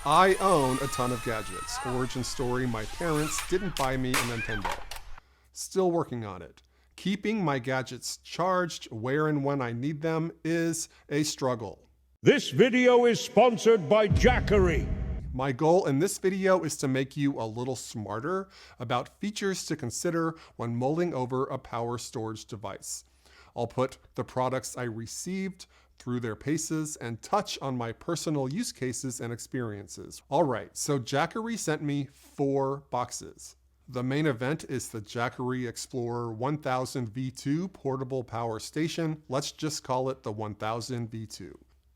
I own a ton of gadgets. Origin story, my parents didn't buy me a Nintendo. Still working on it. Keeping my gadgets charged where and when I need them is a struggle. This video is sponsored by Jackery. My goal in this video is to make you a little smarter about features to consider when mulling over a power storage device. I'll put the products I received through their paces and touch on my personal use cases and experiences. All right, so Jackery sent me 4 boxes. The main event is the Jackery Explorer 1000 V2 portable power station. Let's just call it the 1000 V2.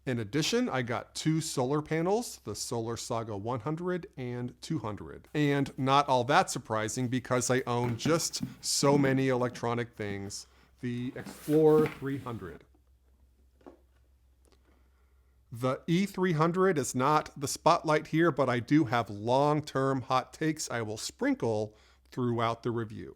In addition, I got 2 solar panels, the Solar Saga 100 and 200. And not all that surprising because I own just so many electronic things, the Explorer 300. The E300 is not the spotlight here, but I do have long-term hot takes I will sprinkle throughout the review.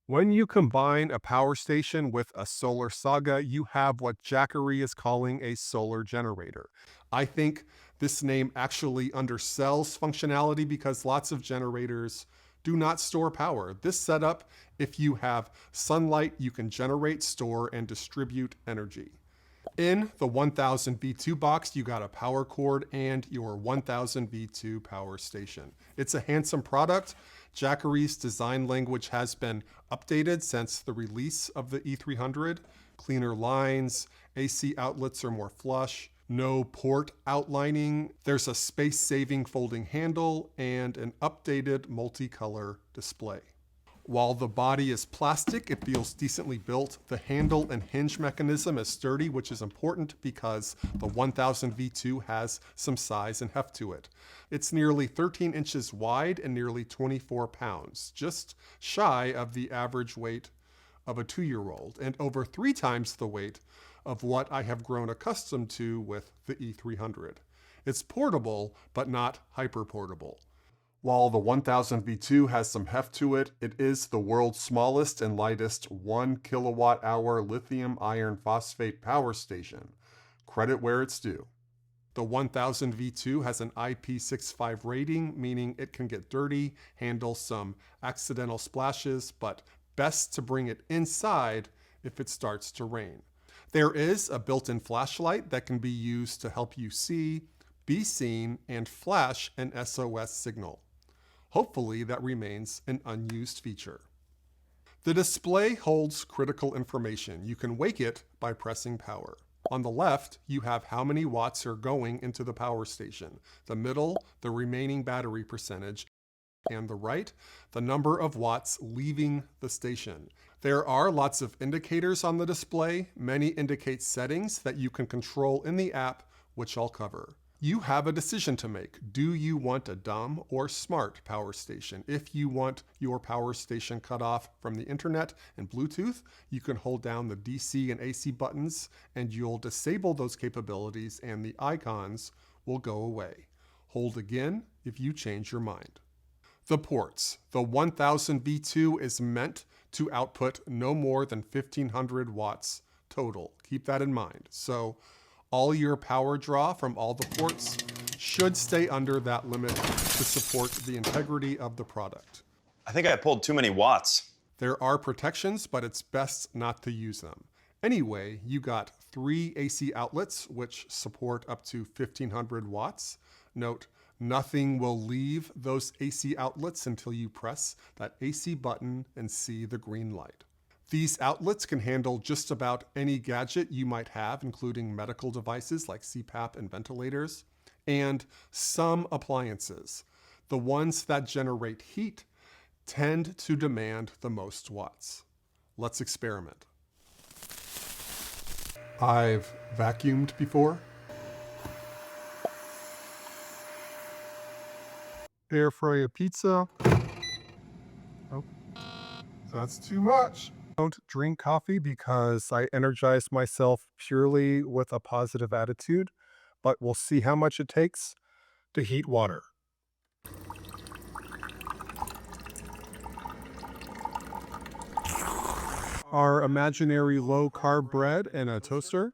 When you combine a power station with a Solar Saga, you have what Jackery is calling a solar generator. I think this name actually undersells functionality because lots of generators do not store power. This setup, if you have sunlight, you can generate, store, and distribute energy. In the 1000 V2 box, you got a power cord and your 1000 V2 power station. It's a handsome product. Jackery's design language has been updated since the release of the E300. Cleaner lines, AC outlets are more flush, no port outlining. There's a space-saving folding handle and an updated multicolor display. While the body is plastic, it feels decently built. The handle and hinge mechanism is sturdy, which is important because the 1000 V2 has some size and heft to it. It's nearly 13 inches wide and nearly 24 pounds, just shy of the average weight of a 2-year-old, and over 3 times the weight of what I have grown accustomed to with the E300. It's portable, but not hyper-portable. While the 1000 V2 has some heft to it, it is the world's smallest and lightest 1 kilowatt-hour lithium iron phosphate power station. Credit where it's due. The 1000 V2 has an IP65 rating, meaning it can get dirty, handle some accidental splashes, but best to bring it inside if it starts to rain. There is a built-in flashlight that can be used to help you see, be seen, and flash an SOS signal. Hopefully that remains an unused feature. The display holds critical information. You can wake it by pressing power. On the left, you have how many watts are going into the power station. The middle, the remaining battery percentage, and the right, the number of watts leaving the station. There are lots of indicators on the display. Many indicate settings that you can control in the app, which I'll cover. You have a decision to make. Do you want a dumb or smart power station? If you want your power station cut off from the internet and Bluetooth, you can hold down the DC and AC buttons and you'll disable those capabilities and the icons will go away. Hold again if you change your mind. The ports. The 1000 V2 is meant to output no more than 1500 watts total. Keep that in mind. So all your power draw from all the ports should stay under that limit to support the integrity of the product. I think I pulled too many watts. There are protections, but it's best not to use them. Anyway, you got 3 AC outlets, which support up to 1500 watts. Note, nothing will leave those AC outlets until you press that AC button and see the green light. These outlets can handle just about any gadget you might have, including medical devices like CPAP and ventilators, and some appliances. The ones that generate heat tend to demand the most watts. Let's experiment. I've vacuumed before. Air fry a pizza. Oh, that's too much. Don't drink coffee because I energize myself purely with a positive attitude, but we'll see how much it takes to heat water. Our imaginary low-carb bread in a toaster.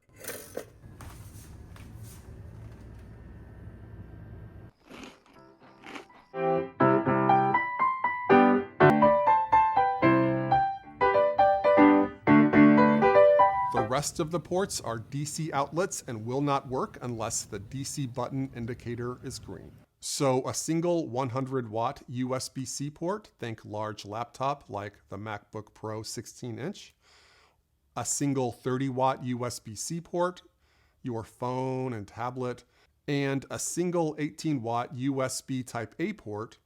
rest of the ports are DC outlets and will not work unless the DC button indicator is green. So a single 100 watt USB-C port, think large laptop like the MacBook Pro 16-inch, a single 30 watt USB-C port, your phone and tablet, and a single 18 watt USB Type A port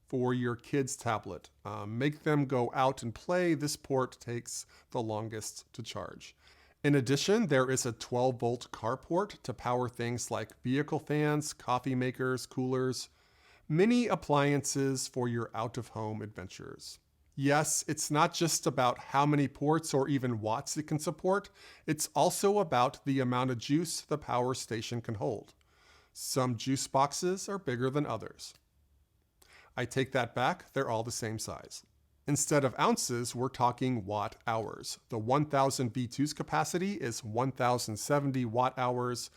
for your kid's tablet. Make them go out and play. This port takes the longest to charge. In addition, there is a 12 volt car port to power things like vehicle fans, coffee makers, coolers, mini appliances for your out-of-home adventures. Yes, it's not just about how many ports or even watts it can support, it's also about the amount of juice the power station can hold. Some juice boxes are bigger than others. I take that back, they're all the same size. Instead of ounces, we're talking watt hours. The 1000 V2's capacity is 1070 watt hours.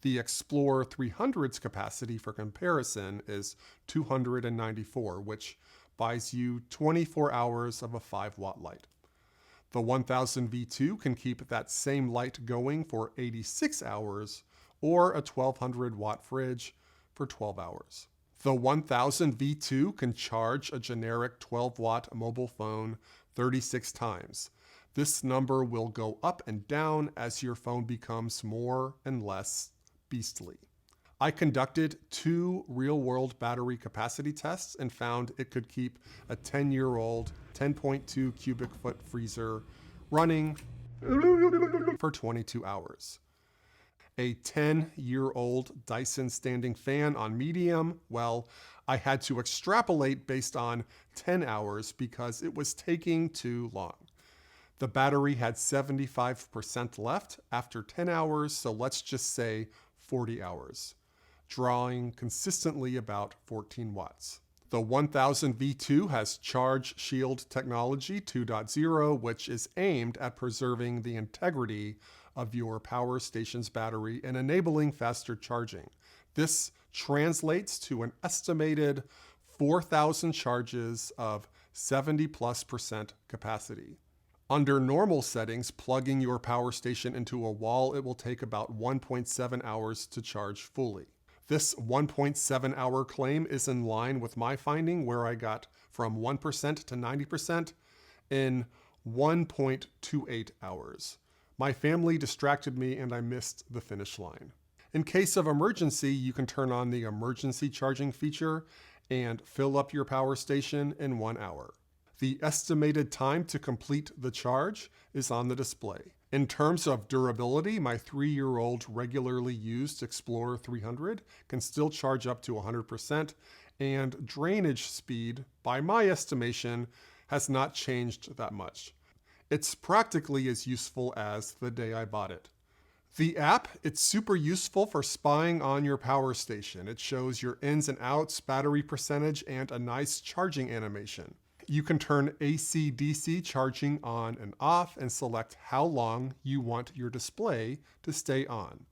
The Explorer 300's capacity, for comparison, is 294, which buys you 24 hours of a 5 watt light. The 1000 V2 can keep that same light going for 86 hours, or a 1200 watt fridge for 12 hours. The 1000 V2 can charge a generic 12 watt mobile phone 36 times. This number will go up and down as your phone becomes more and less beastly. I conducted 2 real-world battery capacity tests and found it could keep a 10-year-old 10.2 cubic foot freezer running for 22 hours. A 10-year-old Dyson standing fan on medium, well, I had to extrapolate based on 10 hours because it was taking too long. The battery had 75% left after 10 hours, so let's just say 40 hours, drawing consistently about 14 watts. The 1000 V2 has Charge Shield Technology 2.0, which is aimed at preserving the integrity of your power station's battery and enabling faster charging. This translates to an estimated 4,000 charges of 70+% capacity. Under normal settings, plugging your power station into a wall, it will take about 1.7 hours to charge fully. This 1.7 hour claim is in line with my finding, where I got from 1% to 90% in 1.28 hours. My family distracted me and I missed the finish line. In case of emergency, you can turn on the emergency charging feature and fill up your power station in 1 hour. The estimated time to complete the charge is on the display. In terms of durability, my 3-year-old regularly used Explorer 300 can still charge up to 100%, and drainage speed, by my estimation, has not changed that much. It's practically as useful as the day I bought it. The app, it's super useful for spying on your power station. It shows your ins and outs, battery percentage, and a nice charging animation. You can turn AC/DC charging on and off and select how long you want your display to stay on.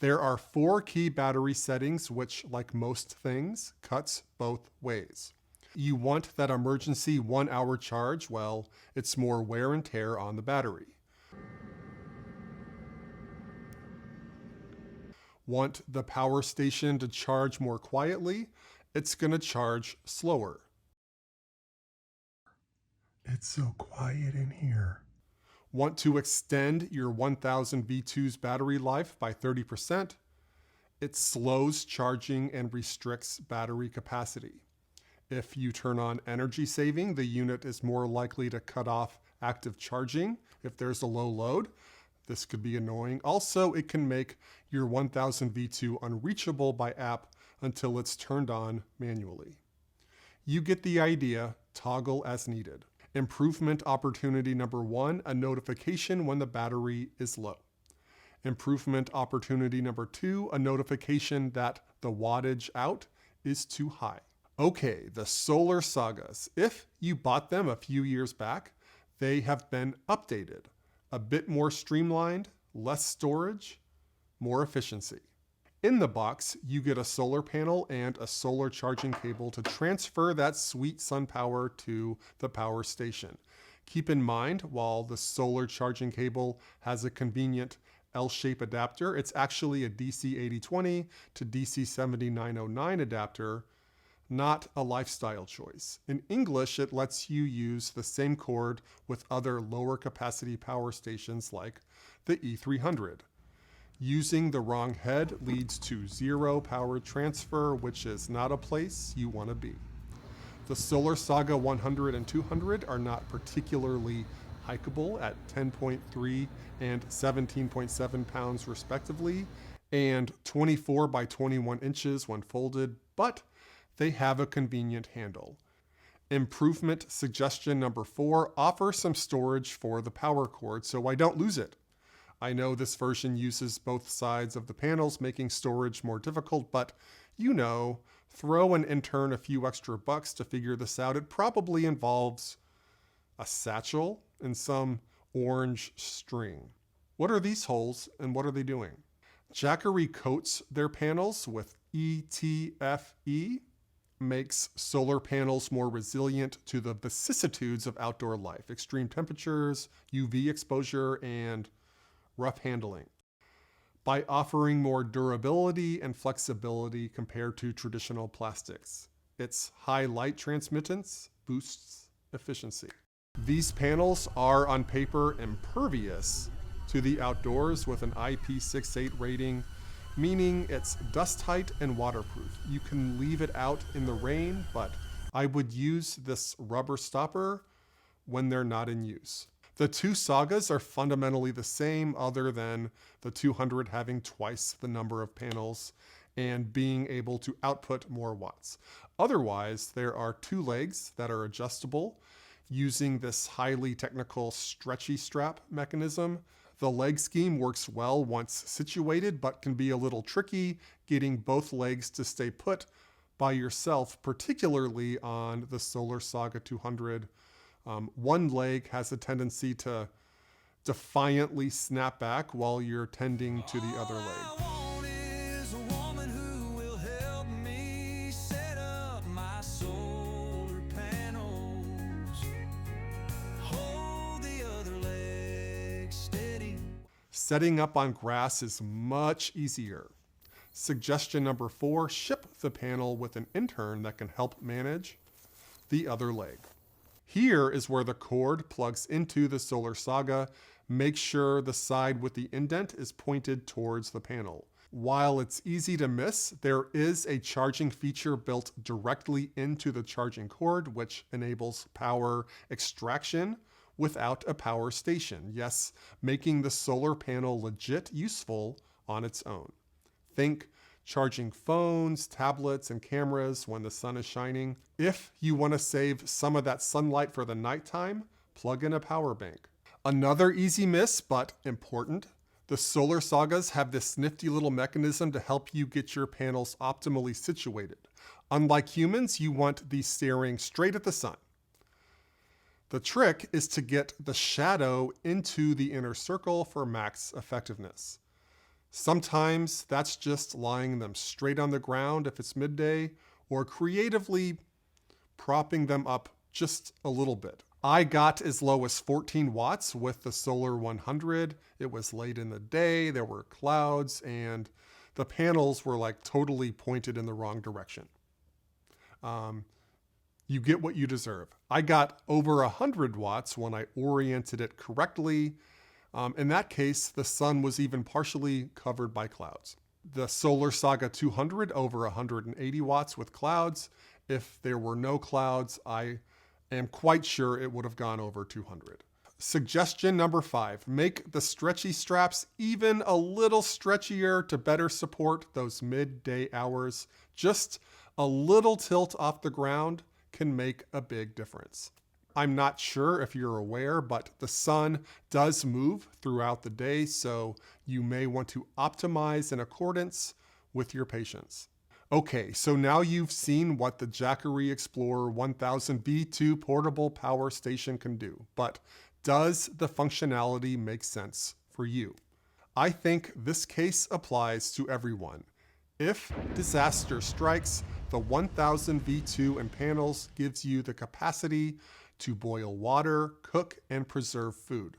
There are 4 key battery settings, which, like most things, cuts both ways. You want that emergency 1 hour charge, well, it's more wear and tear on the battery. Want the power station to charge more quietly? It's going to charge slower. It's so quiet in here. Want to extend your 1000 V2's battery life by 30%? It slows charging and restricts battery capacity. If you turn on energy saving, the unit is more likely to cut off active charging if there's a low load. This could be annoying. Also, it can make your 1000 V2 unreachable by app until it's turned on manually. You get the idea, toggle as needed. Improvement opportunity number 1, a notification when the battery is low. Improvement opportunity number 2, a notification that the wattage out is too high. Okay, the Solar Sagas. If you bought them a few years back, they have been updated. A bit more streamlined, less storage, more efficiency. In the box, you get a solar panel and a solar charging cable to transfer that sweet sun power to the power station. Keep in mind, while the solar charging cable has a convenient L-shape adapter, it's actually a DC 8020 to DC 7909 adapter, not a lifestyle choice. In English, it lets you use the same cord with other lower capacity power stations like the E300. Using the wrong head leads to zero power transfer, which is not a place you want to be. The Solar Saga 100 and 200 are not particularly hikeable at 10.3 and 17.7 pounds respectively, and 24 by 21 inches when folded, but they have a convenient handle. Improvement suggestion number 4, offer some storage for the power cord so I don't lose it. I know this version uses both sides of the panels, making storage more difficult, but you know, throw an intern a few extra bucks to figure this out. It probably involves a satchel and some orange string. What are these holes and what are they doing? Jackery coats their panels with ETFE, makes solar panels more resilient to the vicissitudes of outdoor life, extreme temperatures, UV exposure, and rough handling, by offering more durability and flexibility compared to traditional plastics. Its high light transmittance boosts efficiency. These panels are on paper impervious to the outdoors with an IP68 rating, meaning it's dust tight and waterproof. You can leave it out in the rain, but I would use this rubber stopper when they're not in use. The two Sagas are fundamentally the same, other than the 200 having twice the number of panels and being able to output more watts. Otherwise, there are two legs that are adjustable using this highly technical stretchy strap mechanism. The leg scheme works well once situated, but can be a little tricky getting both legs to stay put by yourself, particularly on the Solar Saga 200. One leg has a tendency to defiantly snap back while you're tending to the other leg. Setting up on grass is much easier. Suggestion number 4, ship the panel with an intern that can help manage the other leg. Here is where the cord plugs into the Solar Saga. Make sure the side with the indent is pointed towards the panel. While it's easy to miss, there is a charging feature built directly into the charging cord, which enables power extraction without a power station. Yes, making the solar panel legit useful on its own. Think charging phones, tablets, and cameras when the sun is shining. If you want to save some of that sunlight for the nighttime, plug in a power bank. Another easy miss, but important, the Solar Sagas have this nifty little mechanism to help you get your panels optimally situated. Unlike humans, you want these staring straight at the sun. The trick is to get the shadow into the inner circle for max effectiveness. Sometimes that's just lying them straight on the ground if it's midday, or creatively propping them up just a little bit. I got as low as 14 watts with the Solar 100. It was late in the day, there were clouds, and the panels were like totally pointed in the wrong direction. You get what you deserve. I got over 100 watts when I oriented it correctly. In that case, the sun was even partially covered by clouds. The Solar Saga 200 over 180 watts with clouds. If there were no clouds, I am quite sure it would have gone over 200. Suggestion number 5, make the stretchy straps even a little stretchier to better support those midday hours. Just a little tilt off the ground can make a big difference. I'm not sure if you're aware, but the sun does move throughout the day, so you may want to optimize in accordance with your patients. Okay, so now you've seen what the Jackery Explorer 1000 B2 portable power station can do, but does the functionality make sense for you? I think this case applies to everyone. If disaster strikes, the 1000 V2 and panels gives you the capacity to boil water, cook, and preserve food.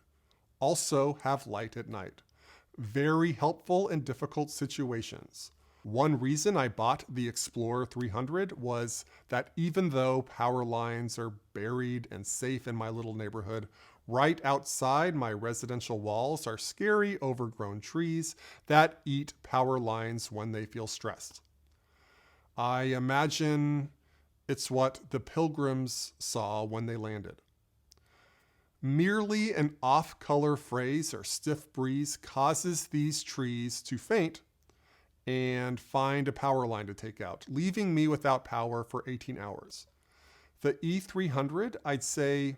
Also have light at night. Very helpful in difficult situations. One reason I bought the Explorer 300 was that even though power lines are buried and safe in my little neighborhood, right outside my residential walls are scary overgrown trees that eat power lines when they feel stressed. I imagine it's what the Pilgrims saw when they landed. Merely an off-color phrase or stiff breeze causes these trees to faint and find a power line to take out, leaving me without power for 18 hours. The E300, I'd say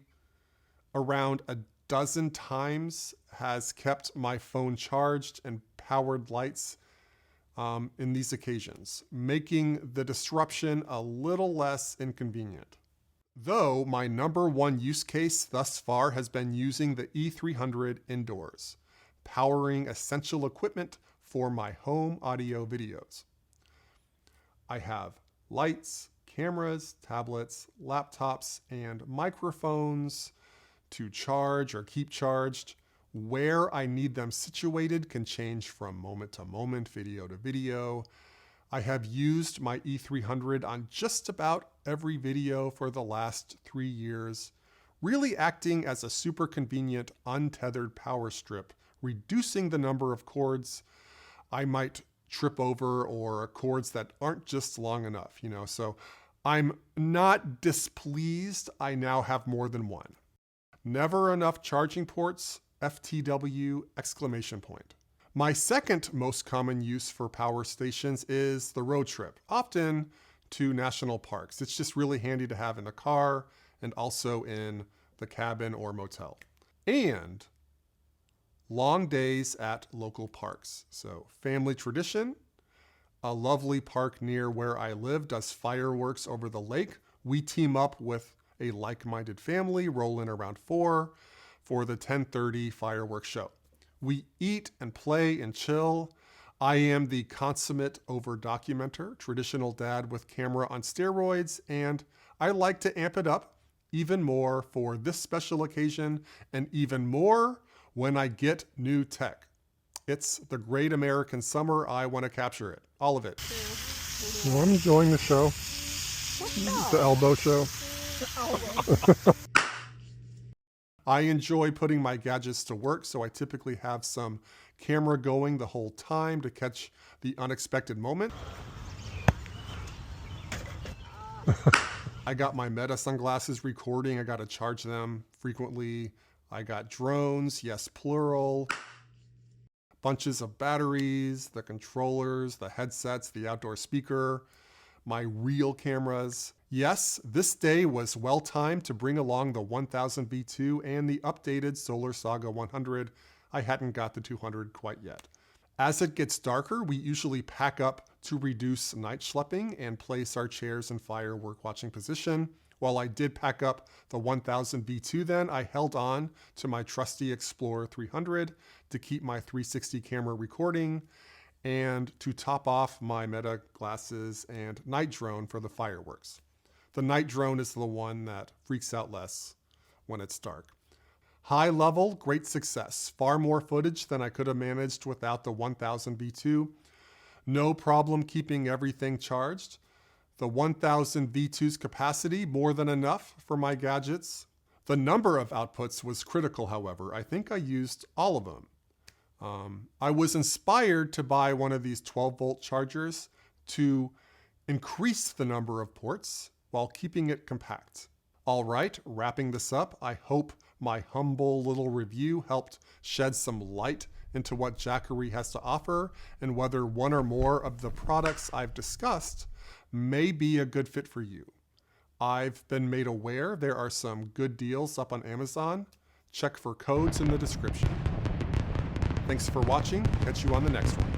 around a dozen times, has kept my phone charged and powered lights in these occasions, making the disruption a little less inconvenient. Though my number one use case thus far has been using the E300 indoors, powering essential equipment for my home audio videos. I have lights, cameras, tablets, laptops, and microphones to charge or keep charged. Where I need them situated can change from moment to moment, video to video. I have used my E300 on just about every video for the last 3 years, really acting as a super convenient untethered power strip, reducing the number of cords I might trip over or cords that aren't just long enough, so I'm not displeased. I now have more than one. Never enough charging ports, FTW, exclamation point. My second most common use for power stations is the road trip, often to national parks. It's just really handy to have in the car and also in the cabin or motel. And long days at local parks. So family tradition. A lovely park near where I live does fireworks over the lake. We team up with a like-minded family, roll in around 4 for the 10:30 fireworks show. We eat and play and chill. I am the consummate over-documenter, traditional dad with camera on steroids, and I like to amp it up even more for this special occasion and even more when I get new tech. It's the great American summer. I want to capture it. All of it. Well, I'm enjoying the show. The elbow show. I enjoy putting my gadgets to work, so I typically have some camera going the whole time to catch the unexpected moment. I got my Meta sunglasses recording. I got to charge them frequently. I got drones, yes, plural. Bunches of batteries, the controllers, the headsets, the outdoor speaker, my real cameras. Yes, this day was well timed to bring along the 1000 V2 and the updated Solar Saga 100. I hadn't got the 200 quite yet. As it gets darker, we usually pack up to reduce night schlepping and place our chairs in firework watching position. While I did pack up the 1000 V2 then, I held on to my trusty Explorer 300 to keep my 360 camera recording and to top off my Meta glasses and night drone for the fireworks. The night drone is the one that freaks out less when it's dark. High level, great success. Far more footage than I could have managed without the 1000 V2. No problem keeping everything charged. The 1000 V2's capacity, more than enough for my gadgets. The number of outputs was critical, however. I think I used all of them. I was inspired to buy one of these 12-volt chargers to increase the number of ports while keeping it compact. All right, wrapping this up, I hope my humble little review helped shed some light into what Jackery has to offer and whether one or more of the products I've discussed may be a good fit for you. I've been made aware there are some good deals up on Amazon. Check for codes in the description. Thanks for watching. Catch you on the next one.